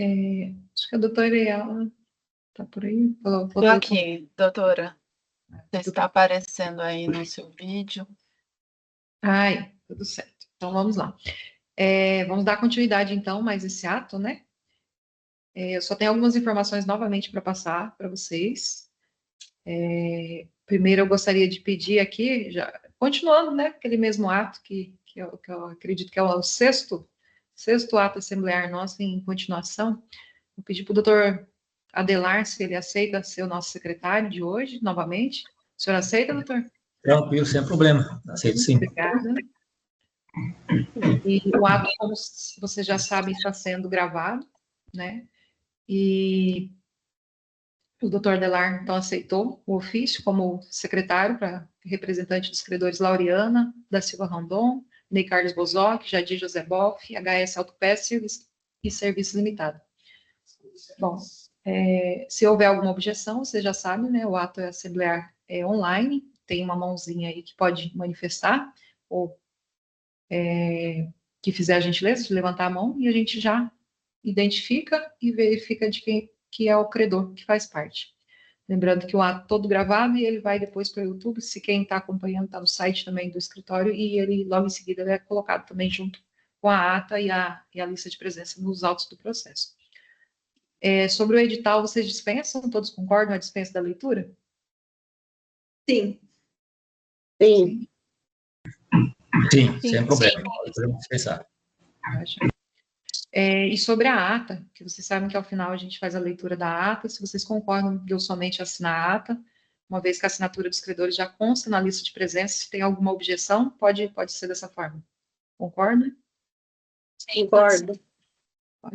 Acho que a doutora Ayala está por aí. Estou aqui, doutora. Você está aparecendo aí no seu vídeo. Ai, tudo certo. Então, vamos lá. Vamos dar continuidade, então, mais esse ato, né? Eu só tenho algumas informações novamente para passar para vocês. Primeiro, eu gostaria de pedir aqui, já, continuando, né, aquele mesmo ato que eu acredito que é o sexto ato assemblear nosso em continuação. Vou pedir para o doutor Adelar se ele aceita ser o nosso secretário de hoje, novamente. O senhor aceita, doutor? Tranquilo, sem problema. Aceito sim. Obrigada. E o ato, como vocês já sabem, está sendo gravado, né? E o doutor Adelar, então, aceitou o ofício como secretário para representante dos credores Laureana, da Silva Rondon, Ney Carlos Bozoc, Jadir José Boff, HS Autopeça e Serviços Limitado. Bom, se houver alguma objeção, vocês já sabem, né? O ato assemblear é online, tem uma mãozinha aí que pode manifestar, ou que fizer a gentileza de levantar a mão, e a gente já identifica e verifica de quem que é o credor que faz parte. Lembrando que o ato todo gravado e ele vai depois para o YouTube, se quem está acompanhando está no site também do escritório, e ele logo em seguida ele é colocado também junto com a ata e a lista de presença nos autos do processo. Sobre o edital, vocês dispensam? Todos concordam a dispensa da leitura? Sim. Sim, sem problema. Podemos dispensar. E sobre a ata, que vocês sabem que ao final a gente faz a leitura da ata, se vocês concordam de eu somente assinar a ata, uma vez que a assinatura dos credores já consta na lista de presença, se tem alguma objeção, pode ser dessa forma. Concorda? Sim, concordo.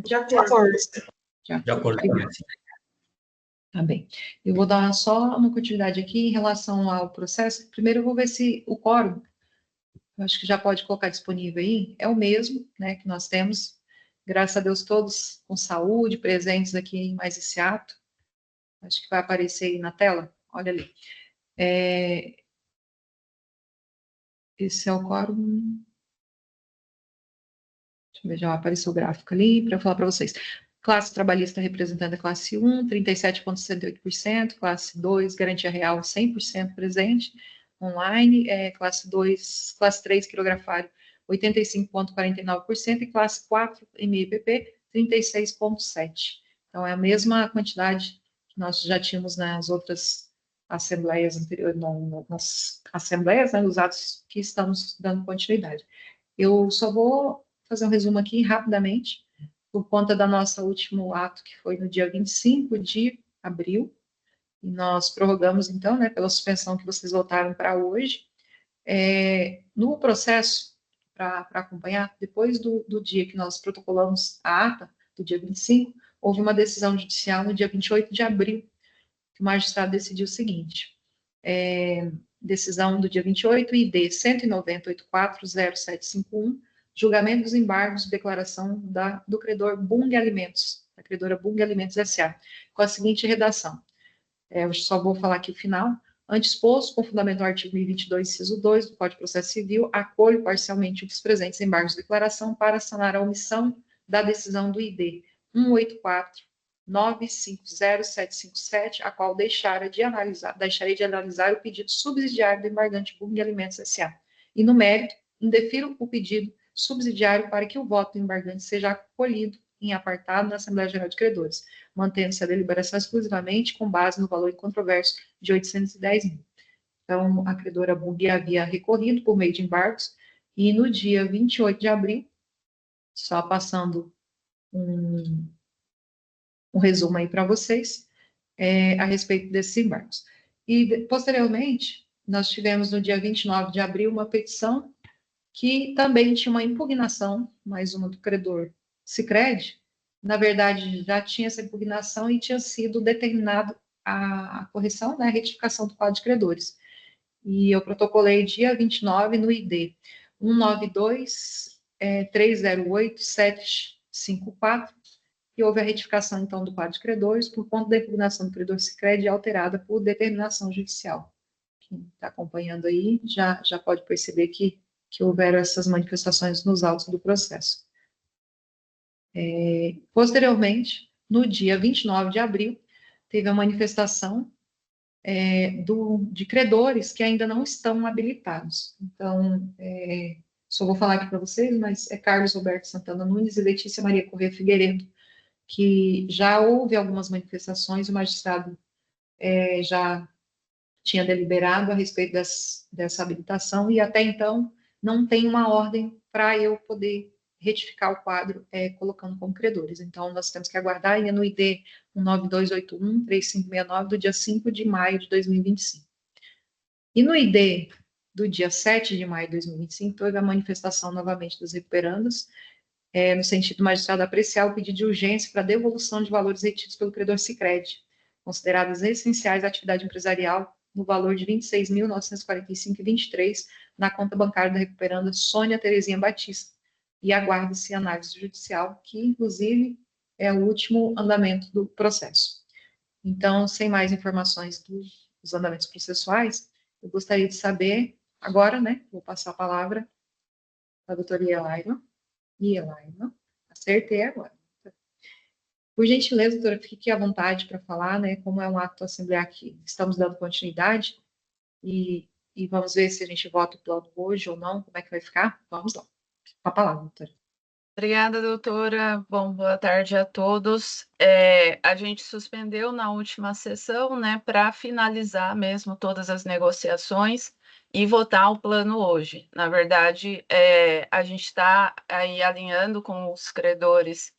De acordo. De acordo com isso. Tá bem. Eu vou dar só uma continuidade aqui em relação ao processo. Primeiro eu vou ver se o quórum, eu acho que já pode colocar disponível aí, é o mesmo, né, que nós temos. Graças a Deus, todos com saúde, presentes aqui em mais esse ato. Acho que vai aparecer aí na tela. Olha ali. Esse é o quórum. Deixa eu ver, já apareceu o gráfico ali para eu falar para vocês. Classe trabalhista representando a classe 1, 37,68%. Classe 2, garantia real, 100% presente. Online, classe 2, classe 3, quirografário, 85,49%. E classe 4, MEPP, 36,7%. Então, é a mesma quantidade que nós já tínhamos nas outras assembleias anteriores, nas assembleias, né, nos atos que estamos dando continuidade. Eu só vou fazer um resumo aqui rapidamente, por conta da nossa último ato, que foi no dia 25 de abril, e nós prorrogamos, então, né, pela suspensão que vocês votaram para hoje. No processo, para acompanhar, depois do dia que nós protocolamos a ata, do dia 25, houve uma decisão judicial no dia 28 de abril, que o magistrado decidiu o seguinte, decisão do dia 28, ID 190.840751, julgamento dos embargos de declaração do credor Bung Alimentos, da credora Bung Alimentos S.A., com a seguinte redação. Eu só vou falar aqui o final. Antes exposto, com fundamento no artigo 1022, inciso 2 do Código de Processo Civil, acolho parcialmente os presentes embargos de declaração para sanar a omissão da decisão do ID 184.950757, a qual deixarei de analisar o pedido subsidiário do embargante Bung Alimentos S.A. E, no mérito, indefiro o pedido subsidiário para que o voto do embargante seja acolhido em apartado na Assembleia Geral de Credores, mantendo-se a deliberação exclusivamente com base no valor incontroverso de 810 mil. Então, a credora Bung havia recorrido por meio de embargos, e no dia 28 de abril, só passando um resumo aí para vocês, a respeito desses embargos. E, posteriormente, nós tivemos no dia 29 de abril uma petição que também tinha uma impugnação, mais uma do credor Sicredi. Na verdade, já tinha essa impugnação e tinha sido determinado a correção, né, a retificação do quadro de credores. E eu protocolei dia 29 no ID 192-308-754, e houve a retificação, então, do quadro de credores por conta da impugnação do credor Sicredi alterada por determinação judicial. Quem está acompanhando aí já pode perceber que houveram essas manifestações nos autos do processo. Posteriormente, no dia 29 de abril, teve a manifestação de credores que ainda não estão habilitados. Então, só vou falar aqui para vocês, mas é Carlos Roberto Santana Nunes e Letícia Maria Corrêa Figueiredo, que já houve algumas manifestações, o magistrado já tinha deliberado a respeito dessa habilitação e até então não tem uma ordem para eu poder retificar o quadro colocando como credores. Então, nós temos que aguardar ainda no ID 19281-3569 do dia 5 de maio de 2025. E no ID do dia 7 de maio de 2025, houve a manifestação novamente dos recuperandos, no sentido do magistrado apreciar o pedido de urgência para devolução de valores retidos pelo credor Sicredi, considerados essenciais à atividade empresarial, no valor de R$ 26.945,23 na conta bancária da recuperanda Sônia Terezinha Batista, e aguarda-se análise judicial, que, inclusive, é o último andamento do processo. Então, sem mais informações dos andamentos processuais, eu gostaria de saber, agora, vou passar a palavra para a doutora Elaina, acertei agora. Por gentileza, doutora, fique à vontade para falar, como é um ato assemblear que estamos dando continuidade, e vamos ver se a gente vota o plano hoje ou não, como é que vai ficar? Vamos lá. Com a palavra, doutora. Obrigada, doutora. Bom, boa tarde a todos. A gente suspendeu na última sessão, para finalizar mesmo todas as negociações e votar o plano hoje. Na verdade, a gente está aí alinhando com os credores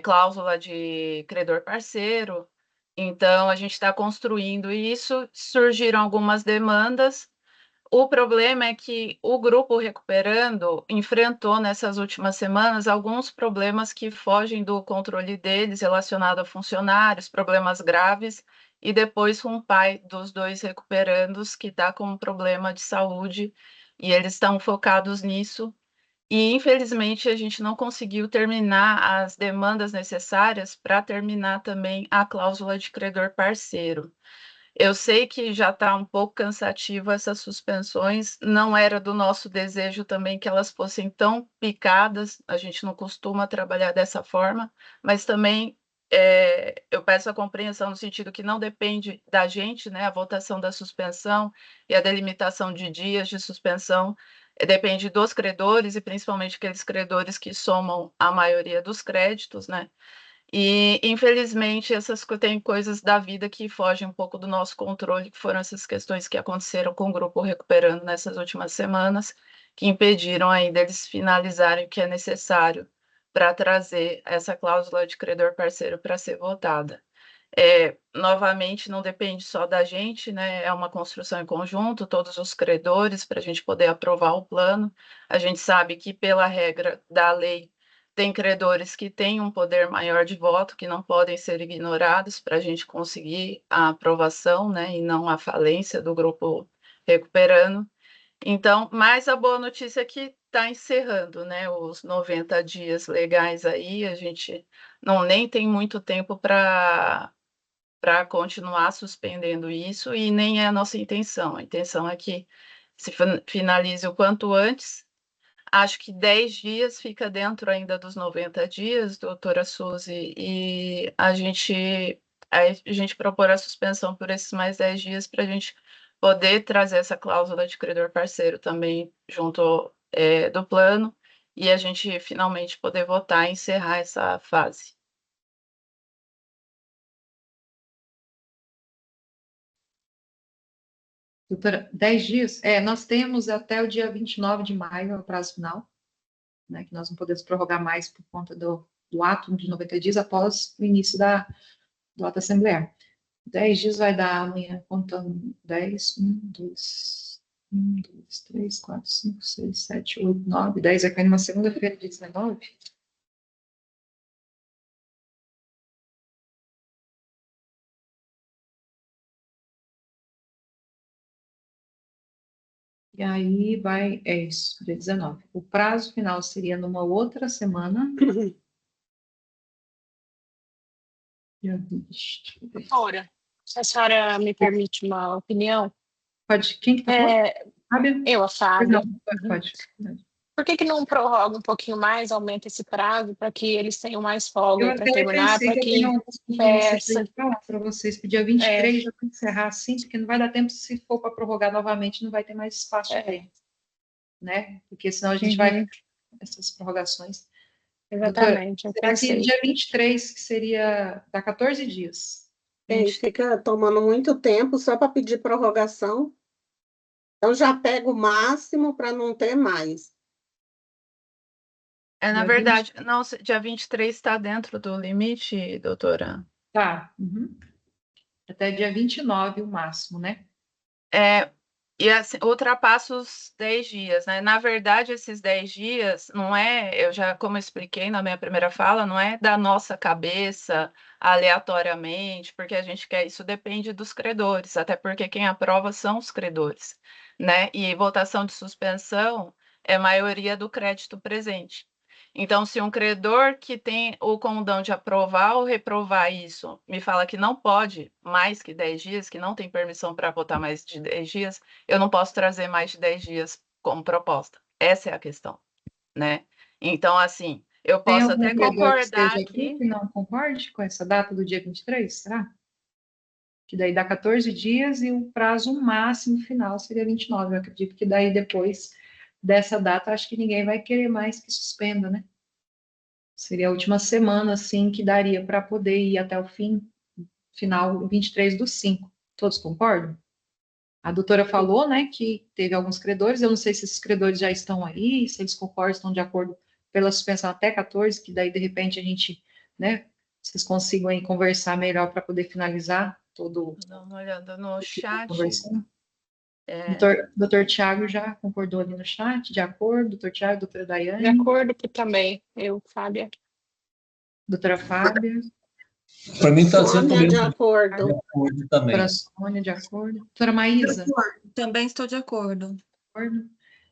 cláusula de credor parceiro, então a gente está construindo isso, surgiram algumas demandas. O problema é que o grupo Recuperando enfrentou nessas últimas semanas alguns problemas que fogem do controle deles, relacionado a funcionários, problemas graves, e depois com o pai dos dois recuperandos que está com um problema de saúde, e eles estão focados nisso. E, infelizmente, a gente não conseguiu terminar as demandas necessárias para terminar também a cláusula de credor parceiro. Eu sei que já está um pouco cansativo essas suspensões, não era do nosso desejo também que elas fossem tão picadas, a gente não costuma trabalhar dessa forma, mas também eu peço a compreensão no sentido que não depende da gente, a votação da suspensão e a delimitação de dias de suspensão, depende dos credores e principalmente aqueles credores que somam a maioria dos créditos, E, infelizmente, tem coisas da vida que fogem um pouco do nosso controle, que foram essas questões que aconteceram com o grupo Recuperando nessas últimas semanas, que impediram aí deles finalizarem o que é necessário para trazer essa cláusula de credor parceiro para ser votada. Novamente, não depende só da gente, é uma construção em conjunto, todos os credores, para a gente poder aprovar o plano. A gente sabe que, pela regra da lei, tem credores que têm um poder maior de voto, que não podem ser ignorados para a gente conseguir a aprovação, e não a falência do grupo Recuperando. Então, mas a boa notícia é que está encerrando, os 90 dias legais aí, a gente nem tem muito tempo para continuar suspendendo isso, e nem é a nossa intenção. A intenção é que se finalize o quanto antes. Acho que 10 dias fica dentro ainda dos 90 dias, doutora Suzy, e a gente propor a suspensão por esses mais 10 dias para a gente poder trazer essa cláusula de credor parceiro também junto do plano, e a gente finalmente poder votar e encerrar essa fase. Doutora, 10 dias? Nós temos até o dia 29 de maio, é o prazo final, que nós não podemos prorrogar mais por conta do ato de 90 dias após o início do ato assemblear. 10 dias vai dar amanhã, contando 10, 1, 2, 3, 4, 5, 6, 7, 8, 9, 10, vai cair numa segunda-feira, dia 19. E aí vai, isso, dia 19. O prazo final seria numa outra semana. Dia 20. Doutora, se a senhora me permite uma opinião. Pode, quem que está falando? Fábio? Eu, a Fábio. Não, pode. Por que não prorroga um pouquinho mais, aumenta esse prazo para que eles tenham mais folga Eu para até terminar, pensei para que eu tenho que alguns compromissos peça. para falar para vocês, que dia 23 já tem que encerrar assim, porque não vai dar tempo, se for para prorrogar novamente, não vai ter mais espaço de tempo, né? Porque senão a gente vai essas prorrogações. Exatamente, Doutora, eu será que pensei. dia 23, que seria, dá 14 dias? E fica tomando muito tempo só para pedir prorrogação. Então, já pega o máximo para não ter mais. Na Dia verdade, não, dia 23 está dentro do limite, doutora? Tá. Até dia 29 o máximo, né? E assim, ultrapassa os 10 dias, né? Na verdade, esses 10 dias não é, como eu expliquei na minha primeira fala, não é da nossa cabeça aleatoriamente, porque a gente quer, isso depende dos credores, até porque quem aprova são os credores, né? E votação de suspensão é maioria do crédito presente. Então, se um credor que tem o condão de aprovar ou reprovar isso me fala que não pode mais que 10 dias, que não tem permissão para votar mais de 10 dias, eu não posso trazer mais de 10 dias como proposta. Essa é a questão, né? Então, assim, eu Tem posso algum até credor que concordar esteja aqui que não concorde com essa data do dia 23, será? Que daí dá 14 dias e o prazo máximo final seria 29. Eu acredito que daí depois dessa data, acho que ninguém vai querer mais que suspenda, né? Seria a última semana, assim, que daria para poder ir até o final 23/5. Todos concordam? A doutora falou, né, que teve alguns credores, eu não sei se esses credores já estão aí, se eles concordam, estão de acordo pela suspensão até 14, que daí, de repente, a gente, né, vocês consigam aí conversar melhor para poder finalizar todo Dá uma olhada no chat. conversando. Doutor Tiago já concordou ali no chat, de acordo, doutor Tiago, doutora Daiane. De acordo também, eu, Fábia. Doutora Fábia. Para mim está sendo Sônia, de acordo. de acordo também. Doutora Sônia, de acordo. Doutora Maísa. Também estou de acordo.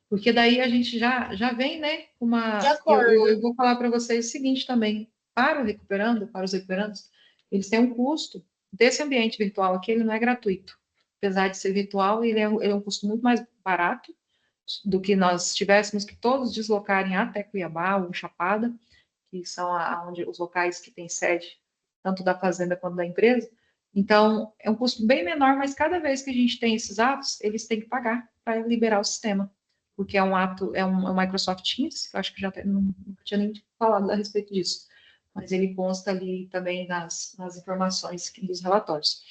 Porque daí a gente já vem, né, uma... De acordo. Eu vou falar para vocês o seguinte também, para os recuperandos, eles têm um custo desse ambiente virtual aqui, ele não é gratuito. Apesar de ser virtual, ele é um custo muito mais barato do que nós tivéssemos que todos deslocarem até Cuiabá ou Chapada, que são onde os locais que têm sede, tanto da fazenda quanto da empresa. Então, é um custo bem menor, mas cada vez que a gente tem esses atos, eles têm que pagar para liberar o sistema, porque é um ato, é um Microsoft Teams, que eu acho que já não tinha nem falado a respeito disso, mas ele consta ali também nas informações dos relatórios.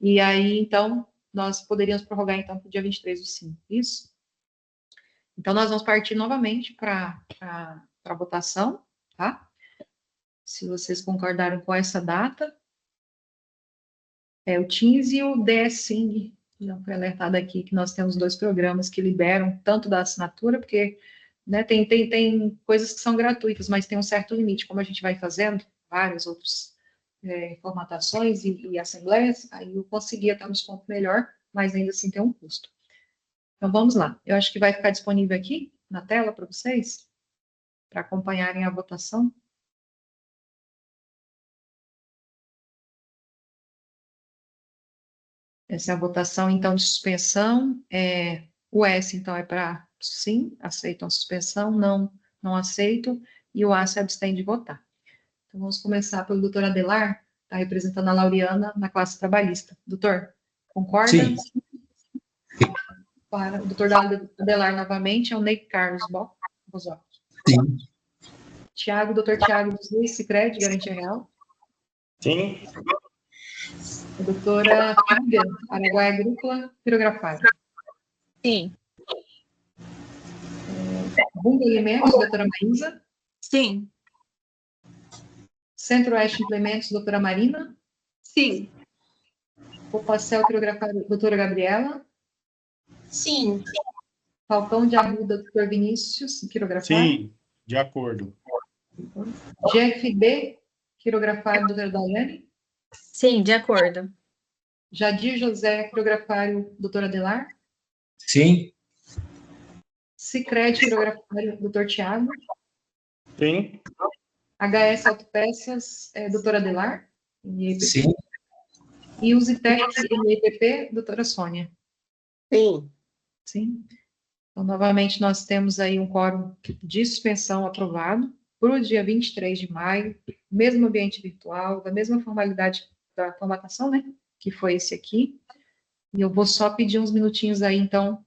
E aí, então, nós poderíamos prorrogar, então, para o dia 23/5, isso? Então, nós vamos partir novamente para a votação, tá? Se vocês concordaram com essa data. O Teams e o DSing, já foi alertado aqui que nós temos 2 programas que liberam tanto da assinatura, porque, né, tem coisas que são gratuitas, mas tem um certo limite, como a gente vai fazendo várias outras formatações e assembleias, aí eu conseguia ter um desconto melhor, mas ainda assim tem um custo. Então, vamos lá. Eu acho que vai ficar disponível aqui na tela para vocês, para acompanharem a votação. Essa é a votação, então, de suspensão. O S, então, é para sim, aceitam a suspensão, não aceitam, e o A se abstém de votar. Então, vamos começar pelo doutor Adelar, está representando a Laureana na classe trabalhista. Doutor, concorda? Sim. Para o doutor Adelar, novamente, é o Ney Carlos Bozoc. Sim. Doutor Tiago dos Reis, Sicredi, Garantia Real. Sim. A doutora Fábia, Araguaia Agrícola, Pirografária. Sim. Bunga Alimentos, doutora Maísa. Sim. Centro-Oeste Implementos, doutora Marina. Sim. Popacel Pirografária, doutora Gabriela. Sim. Falcão de Arruda, doutor Vinícius, quirografário. Sim, de acordo. GFB, quirografário, doutora Daiane. Sim, de acordo. Jadir José, quirografário, doutora Adelar. Sim. Sicredi, quirografário, doutor Tiago. Sim. HS Autopeças, doutora Adelar. Sim. E o Zitec, IEPP, doutora Sônia. Sim. Sim. Então, novamente, nós temos aí um quórum de suspensão aprovado para o dia 23 de maio, mesmo ambiente virtual, da mesma formalidade da formatação, né, que foi esse aqui. E eu vou só pedir uns minutinhos aí, então,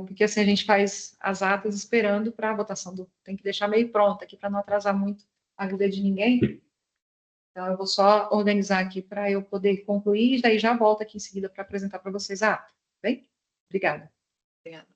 porque assim a gente faz as atas esperando para a votação tem que deixar meio pronta aqui para não atrasar muito a vida de ninguém. Então, eu vou só organizar aqui para eu poder concluir, e daí já volto aqui em seguida para apresentar para vocês a ata, bem? Obrigada. Obrigada.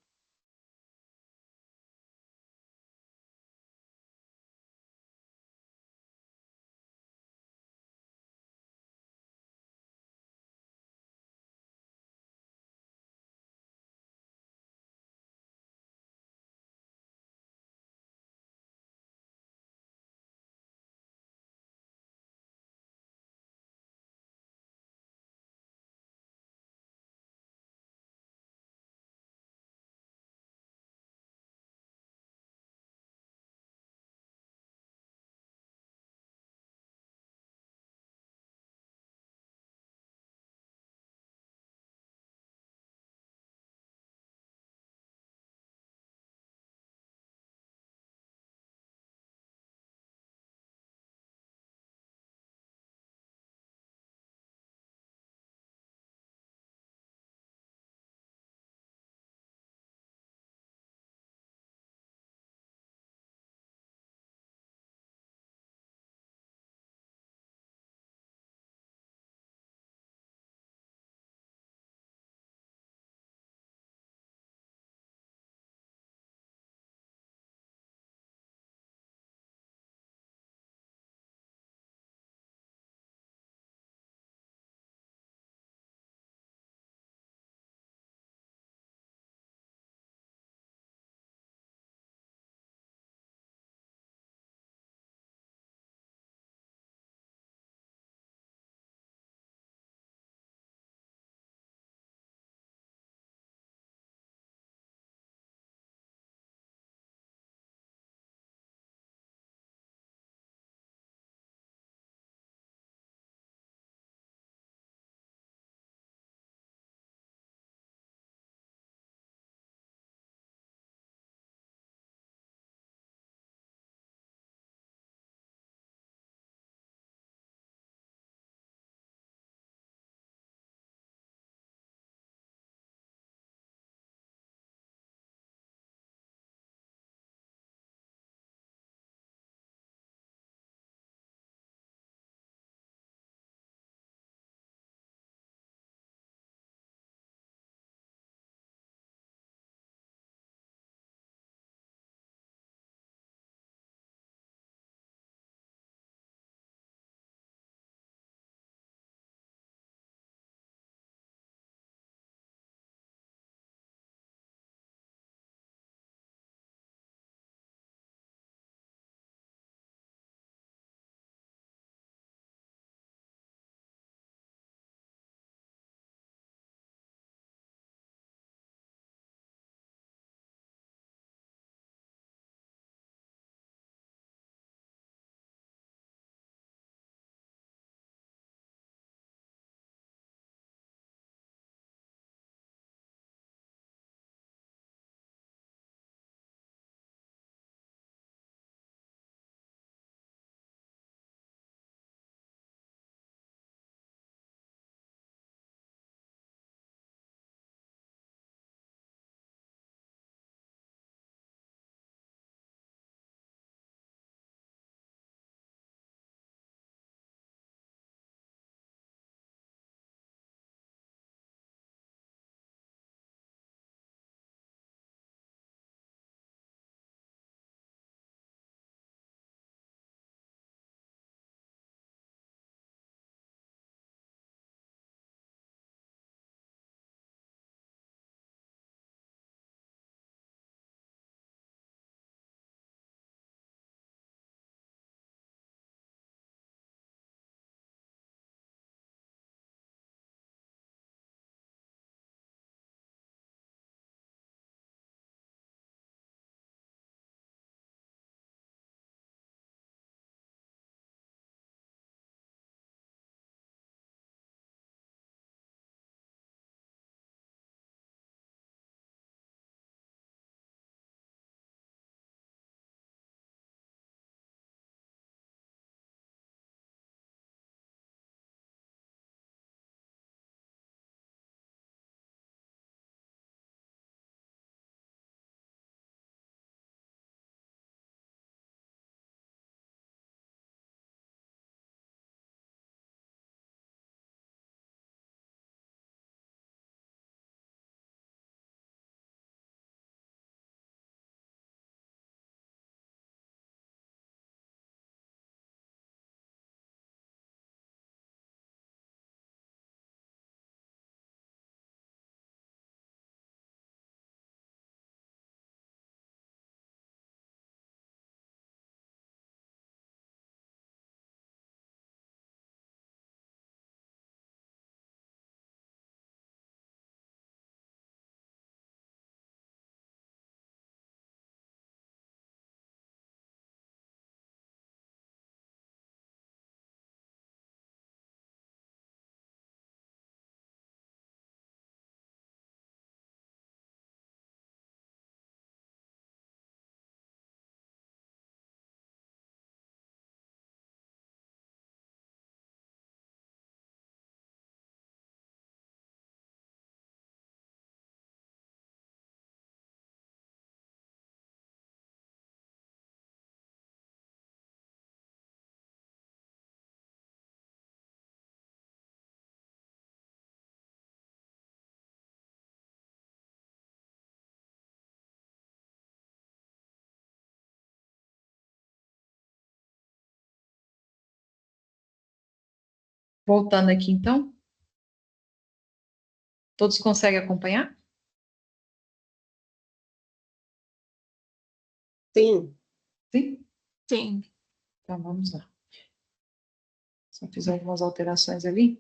Voltando aqui, então. Todos conseguem acompanhar? Sim. Sim? Sim. Então, vamos lá. Só fiz algumas alterações ali.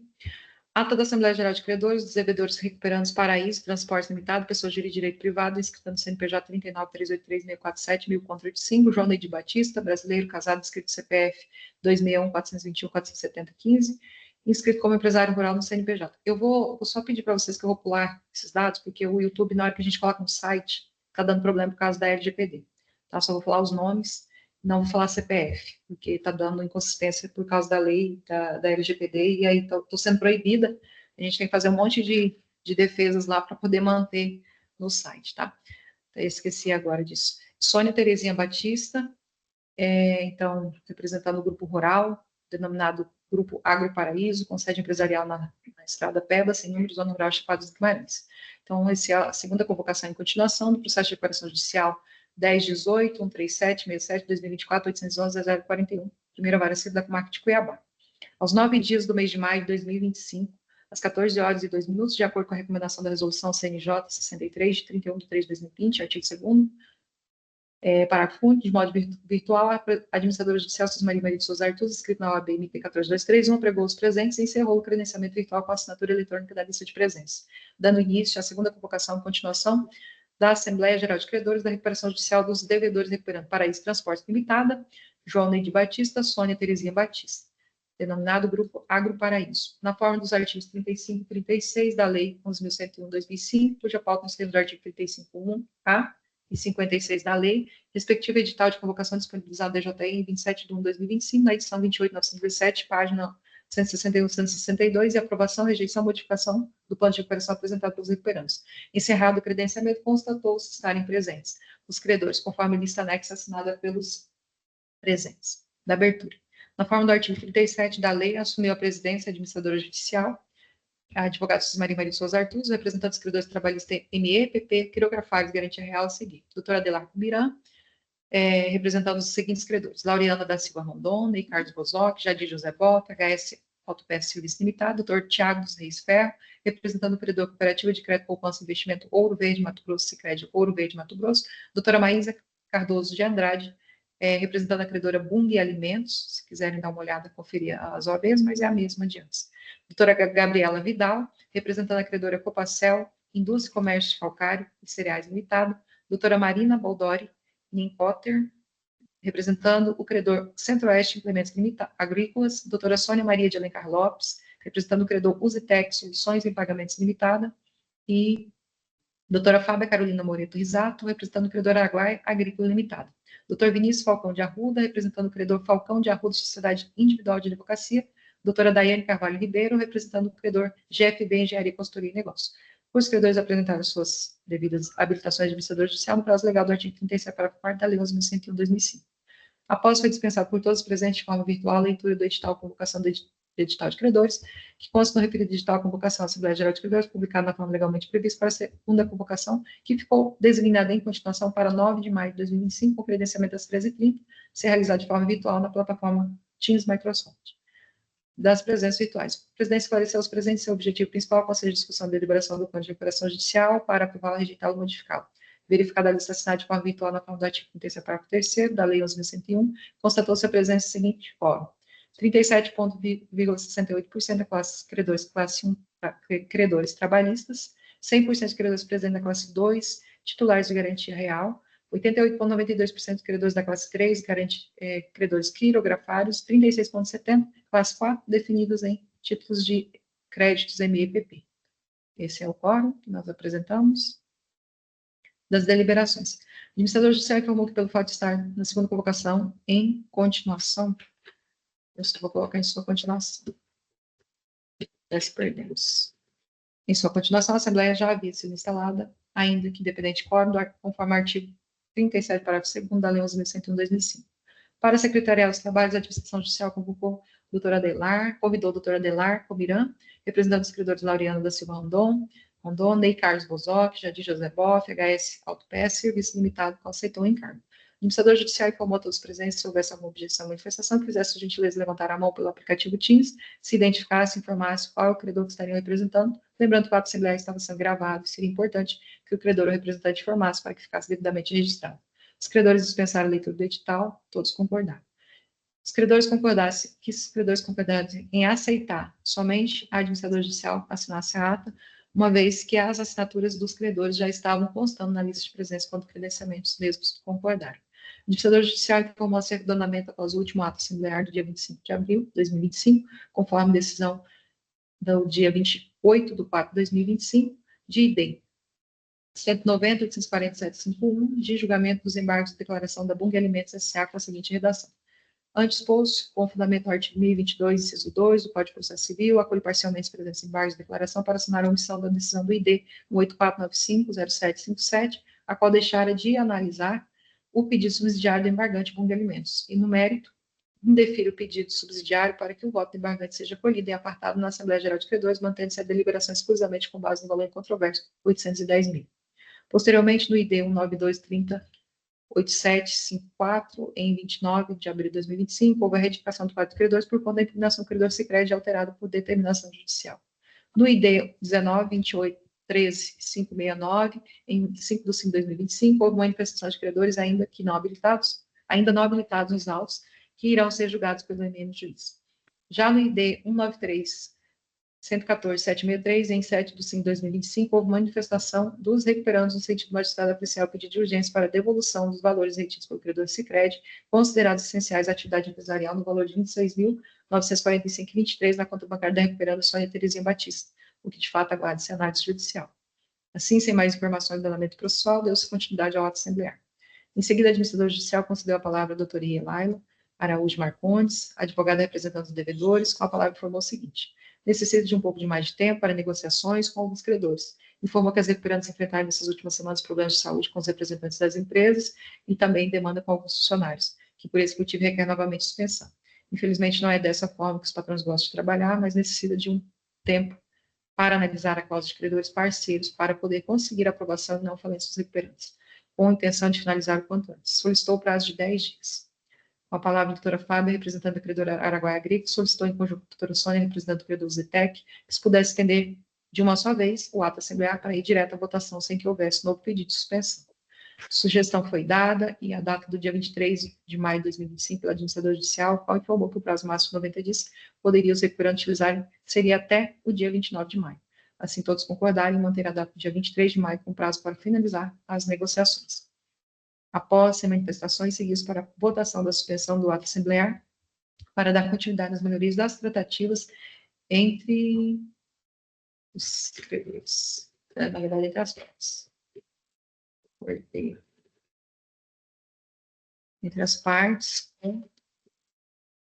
Ata da Assembleia Geral de Credores, dos devedores recuperantes Paraíso, Transporte Limitado, pessoa jurídica de direito privado, inscrita no CNPJ 39.383.647, 1000 contra 85, João Neide Batista, brasileiro, casado, inscrito no CPF 261.421.470.15, inscrito como empresário rural no CNPJ. Eu vou só pedir para vocês que eu vou pular esses dados, porque o YouTube, na hora que a gente coloca no site, está dando problema por causa da LGPD. Tá? Só vou falar os nomes, não vou falar CPF, porque está dando inconsistência por causa da lei da LGPD, e aí estou sendo proibida. A gente tem que fazer um monte de defesas lá para poder manter no site, tá? Então, eu esqueci agora disso. Sônia Terezinha Batista, então, representando o Grupo Rural, denominado Grupo Agro Paraíso, com sede empresarial na Estrada Peba, sem número, Zona Rural Chapada dos Guimarães. Então, essa é a segunda convocação em continuação do processo de recuperação judicial 1018, 137, 67, 2024, 811, 0041, primeira vara civil da comarca de Cuiabá. Aos 9 dias do mês de maio de 2025, às 14 horas e 2 minutos, de acordo com a recomendação da resolução CNJ 63, de 31 de 3 de 2020, artigo 2º, parágrafo único, de modo virtual, a administradora judicial Susmari Maria de Souza Artus, inscrito na OAB MP 14231, pregou os presentes e encerrou o credenciamento virtual com a assinatura eletrônica da lista de presença, dando início à segunda convocação e continuação da Assembleia Geral de Credores da Recuperação Judicial dos Devedores Recuperando Paraíso Transporte Limitada, João Neide Batista, Sônia Terezinha Batista, denominado Grupo Agro Paraíso, na forma dos artigos 35 e 36 da Lei 11.101/2005, cuja pauta nos termos do artigo 35.1a e 56 da Lei, respectivo edital de convocação disponibilizado da JR em 27 de 1 de 2025, na edição 28.917, página 161 e 162, e aprovação, rejeição, modificação do plano de recuperação apresentado pelos recuperantes. Encerrado o credenciamento, constatou-se estarem presentes os credores, conforme lista anexa assinada pelos presentes. Da abertura. Na forma do artigo 37 da lei, assumiu a presidência a administradora judicial, a advogada Susmari Maria de Souza Artus, representante dos credores trabalhistas ME, PP, quirografários, garantia real a seguir. Doutora Adelar Cubiran, representando os seguintes credores: Laureana da Silva Rondon, Ney Carlos Bozoc, Jadir José Bota, HS Autopeças Serviço Limitado, doutor Tiago dos Reis Ferro, representando o credor Cooperativa de Crédito Poupança e Investimento Ouro Verde Mato Grosso, Sicredi Ouro Verde Mato Grosso, doutora Maísa Cardoso de Andrade, representando a credora Bung Alimentos, se quiserem dar uma olhada, conferir as OABs, mas é a mesma de antes. Doutora Gabriela Vidal, representando a credora Copacel, Indústria e Comércio de Calcário e Cereais Limitado, doutora Marina Baldori Potter, representando o credor Centro-Oeste Implementos Agrícolas, doutora Sônia Maria de Alencar Lopes, representando o credor Usitec Soluções em Pagamentos Limitada, e doutora Fábia Carolina Moreto Risato, representando o credor Araguai Agrícola Limitada. Doutor Vinícius Falcão de Arruda, representando o credor Falcão de Arruda Sociedade Individual de Advocacia, doutora Daiane Carvalho Ribeiro, representando o credor GFB Engenharia, Consultoria e Negócio. Os credores apresentaram suas devidas habilitações de administrador judicial no prazo legal do artigo 37, parágrafo 4 da Lei 11.101/2005. Após foi dispensado por todos os presentes de forma virtual a leitura do edital convocação do edital de credores, que consta no referido edital convocação à Assembleia Geral de Credores, publicado na forma legalmente prevista para a segunda convocação, que ficou designada em continuação para 9 de maio de 2025, com credenciamento às 13h30, ser realizado de forma virtual na plataforma Teams Microsoft. Das presenças virtuais. O presidente esclareceu aos presentes seu objetivo principal, qual seja a discussão e deliberação do plano de recuperação judicial para aprová-lo, rejeitá-lo ou modificá-lo. Verificada a lista assinada de forma virtual na forma do artigo 37, parágrafo 3º da Lei 11.101, constatou-se a presença seguinte fórum: 37,68% da classe credores, classe 1, credores trabalhistas, 100% de credores presentes da classe 2, titulares de garantia real, 88,92% dos credores da classe 3, credores quirografários, 36,70%, classe 4, definidos em títulos de créditos MEPP. Esse é o quórum que nós apresentamos. Das deliberações. O administrador judicial informou que, pelo fato de estar na segunda convocação, em continuação, eu vou colocar em sua continuação. Nós perdemos. Em sua continuação, a Assembleia já havia sido instalada, ainda que independente de quórum, conforme o artigo 37, parágrafo 2º da Lei 11.101/2005. Para secretariar os trabalhos, a administração judicial convidou a doutora Adelar Comiran, representando os escritores Laureano da Silva Rondon, Ney Carlos Bozoc, Jadir José Boff, HS Autopeças, Serviço Limitado, que aceitou o encargo. O administrador judicial informou a todos os presentes se houvesse alguma objeção ou manifestação, que fizesse a gentileza de levantar a mão pelo aplicativo Teams, se identificasse, informasse qual é o credor que estariam representando, lembrando que o ato assemblear estava sendo gravado e seria importante que o credor ou representante informasse para que ficasse devidamente registrado. Os credores dispensaram a leitura do edital, todos concordaram. Os credores concordassem em aceitar somente a administradora judicial assinasse a ata, uma vez que as assinaturas dos credores já estavam constando na lista de presença quando credenciamentos mesmos concordaram. O administrador judicial informou seu arredondamento após o último ato assemblear do dia 25 de abril de 2025, conforme decisão do dia 28 de 4 de 2025, de ID 190.847.51, de julgamento dos embargos de declaração da Bunge Alimentos S.A. com a seguinte redação. Antes exposto, com fundamento no artigo 1022, inciso 2 do Código de Processo Civil, acolho parcialmente os presentes embargos de declaração para assinar a omissão da decisão do ID 184950757, a qual deixara de analisar o pedido subsidiário do embargante Bunge Alimentos. E, no mérito, indefiro o pedido subsidiário para que o voto do embargante seja acolhido e apartado na Assembleia Geral de Credores, mantendo-se a deliberação exclusivamente com base no valor incontroverso, 810 mil. Posteriormente, no ID 192308754, em 29 de abril de 2025, houve a retificação do quadro de credores por conta da impugnação do credor Sicredi alterada por determinação judicial. No ID 192813569, em 5 de 5 de 2025, houve manifestação de credores ainda não habilitados nos autos, que irão ser julgados pelo eminente juiz. Já no ID 193.114.763, em 7 de 5 de 2025, houve manifestação dos recuperandos no sentido do magistrado apreciar o pedido de urgência para devolução dos valores retidos pelo credor Sicredi, considerados essenciais à atividade empresarial, no valor de R$ 26.945,23 na conta bancária da recuperanda Sônia Terezinha Batista, o que de fato aguarda-se análise judicial. Assim, sem mais informações do andamento processual, deu-se continuidade ao ato assemblear. Em seguida, a administradora judicial concedeu a palavra à doutora Elaila Araújo Marcondes, advogada representando os devedores, com a palavra informou o seguinte: necessita de um pouco de mais de tempo para negociações com alguns credores. Informou que as recuperantes enfrentaram nessas últimas semanas problemas de saúde com os representantes das empresas e também demanda com alguns funcionários, que por esse motivo requer novamente suspensão. Infelizmente, não é dessa forma que os patrões gostam de trabalhar, mas necessita de um tempo para analisar a causa de credores parceiros para poder conseguir a aprovação e não falência dos recuperantes, com a intenção de finalizar o quanto antes. Solicitou o prazo de 10 dias. Com a palavra, a doutora Fábia, representante da credora Araguaia Agrícola, solicitou em conjunto com a doutora Sônia, representante do credor Zetec, que se pudesse estender de uma só vez o ato assemblear para ir direto à votação sem que houvesse novo pedido de suspensão. A sugestão foi dada e a data do dia 23 de maio de 2025 pela administradora judicial, qual informou que o prazo máximo de 90 dias poderia os recuperantes utilizarem seria até o dia 29 de maio. Assim, todos concordaram em manter a data do dia 23 de maio como prazo para finalizar as negociações. Após as manifestações, seguiu-se para a votação da suspensão do ato assemblear para dar continuidade às melhorias das tratativas entre os credores, na verdade, entre as partes. Entre as partes, com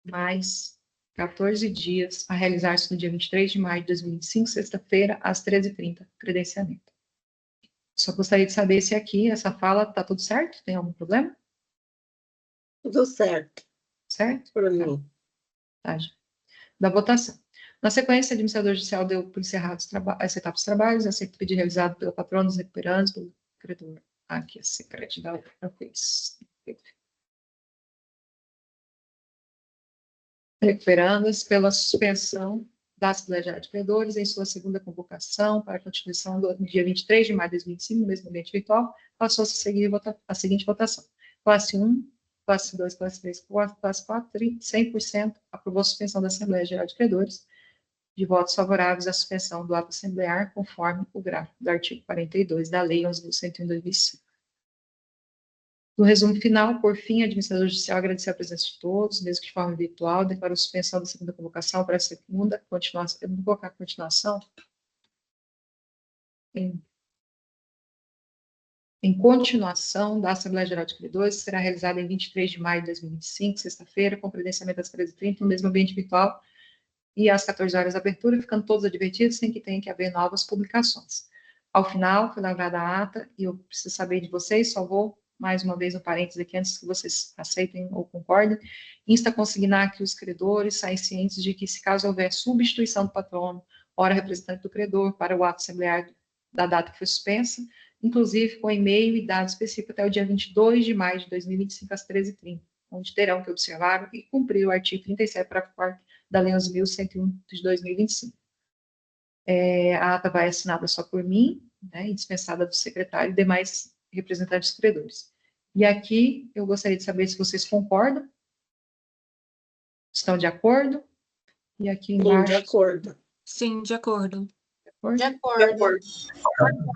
mais 14 dias a realizar-se no dia 23 de maio de 2025, sexta-feira, às 13h30, credenciamento. Só gostaria de saber se aqui, essa fala, está tudo certo? Tem algum problema? Tudo certo. Certo? Para mim. Tá. Da votação. Na sequência, a administradora judicial deu por encerrados essa etapa dos trabalhos, aceita o pedido realizado pelo patrono dos recuperantes, pelo credor. Aqui, a secretaria da outra vez. Recuperandas pela suspensão da Assembleia Geral de Credores em sua segunda convocação para a continuação do dia 23 de maio de 2025, no mesmo ambiente virtual, passou-se a seguir a seguinte votação. Classe 1, classe 2, classe 3, classe 4, 100% aprovou a suspensão da Assembleia Geral de Credores, de votos favoráveis à suspensão do ato assemblear, conforme o gráfico do artigo 42 da Lei 11.101/2005. No resumo final, por fim, a administradora judicial agradeceu a presença de todos, mesmo que de forma virtual, declarou suspensão da segunda convocação para a segunda continuação. Eu vou colocar a continuação. Em continuação da Assembleia Geral de Credores, será realizada em 23 de maio de 2025, sexta-feira, com credenciamento às 13h30, no mesmo ambiente virtual, e às 14 horas abertura, ficando todos advertidos, sem que tenha que haver novas publicações. Ao final, foi lavrada a ata, e eu preciso saber de vocês, só vou mais uma vez um parênteses aqui, antes que vocês aceitem ou concordem, insta a consignar que os credores saem cientes de que, se caso houver substituição do patrono, ora representante do credor, para o ato assemblear da data que foi suspensa, inclusive com e-mail e dados específicos até o dia 22 de maio de 2025, às 13h30, onde terão que observar e cumprir o artigo 37, parágrafo 4º da Lei 11.101 de 2025. A ata vai assinada só por mim, né, e dispensada do secretário e demais representantes dos credores. E aqui eu gostaria de saber se vocês concordam, estão de acordo, e aqui Sim, embaixo... de acordo. Sim, de acordo. De acordo? De acordo.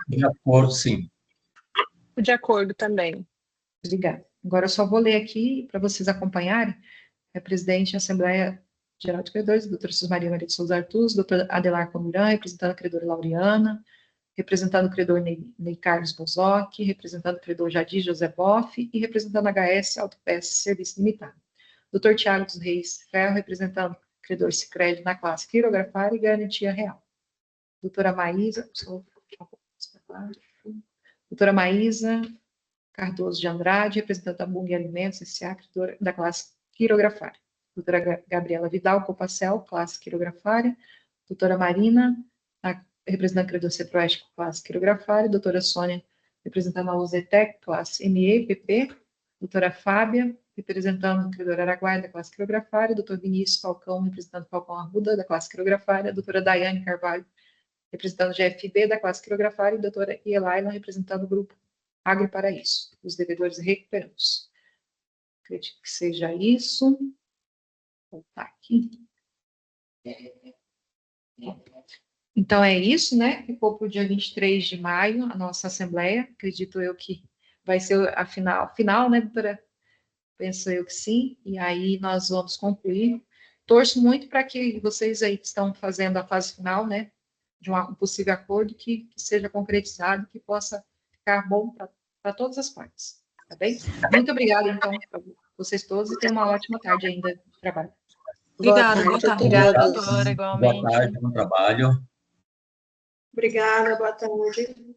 De acordo, sim. De acordo também. Obrigada. Agora eu só vou ler aqui para vocês acompanharem. É presidente da Assembleia Geral de Credores, doutora Susmaria Maria de Souza Artuz, doutora Adelar Comiran, representando a credora Laureana, representando o credor Ney Carlos Bozoc, representando o credor Jadir José Boff e representando a HS Autopeças Serviço Limitado. Doutor Tiago dos Reis Ferro, representando o credor Sicredi na classe quirografária e garantia real. Doutora Maísa, doutora Maísa Cardoso de Andrade, representante da Bung Alimentos, S.A., credora da classe quirografária. Doutora Gabriela Vidal Copacel, classe quirografária. Doutora Marina, representante do credor Centro-Oeste, classe quirografária. Doutora Sônia, representando a Uzetec, classe MEPP. Doutora Fábia, representando o credor Araguaia, da classe quirografária. Doutor Vinícius Falcão, representando Falcão Arruda, da classe quirografária. Doutora Daiane Carvalho, representando o GFB, da classe quirografária. E doutora Ielaila, representando o grupo Agro Paraíso, os devedores recuperantes. Acredito que seja isso. Vou voltar aqui. Então, é isso, né? Ficou para o dia 23 de maio a nossa assembleia. Acredito eu que vai ser a final, né, doutora? Penso eu que sim. E aí nós vamos concluir. Torço muito para que vocês aí que estão fazendo a fase final, né, de um possível acordo, que seja concretizado, que possa ficar bom para todas as partes. Tá bem? Muito obrigada, então, para vocês todos e tenham uma ótima tarde ainda de trabalho. Obrigada, boa tarde. Obrigada, todos. doutora, igualmente. Boa tarde, bom trabalho. Obrigada, boa tarde.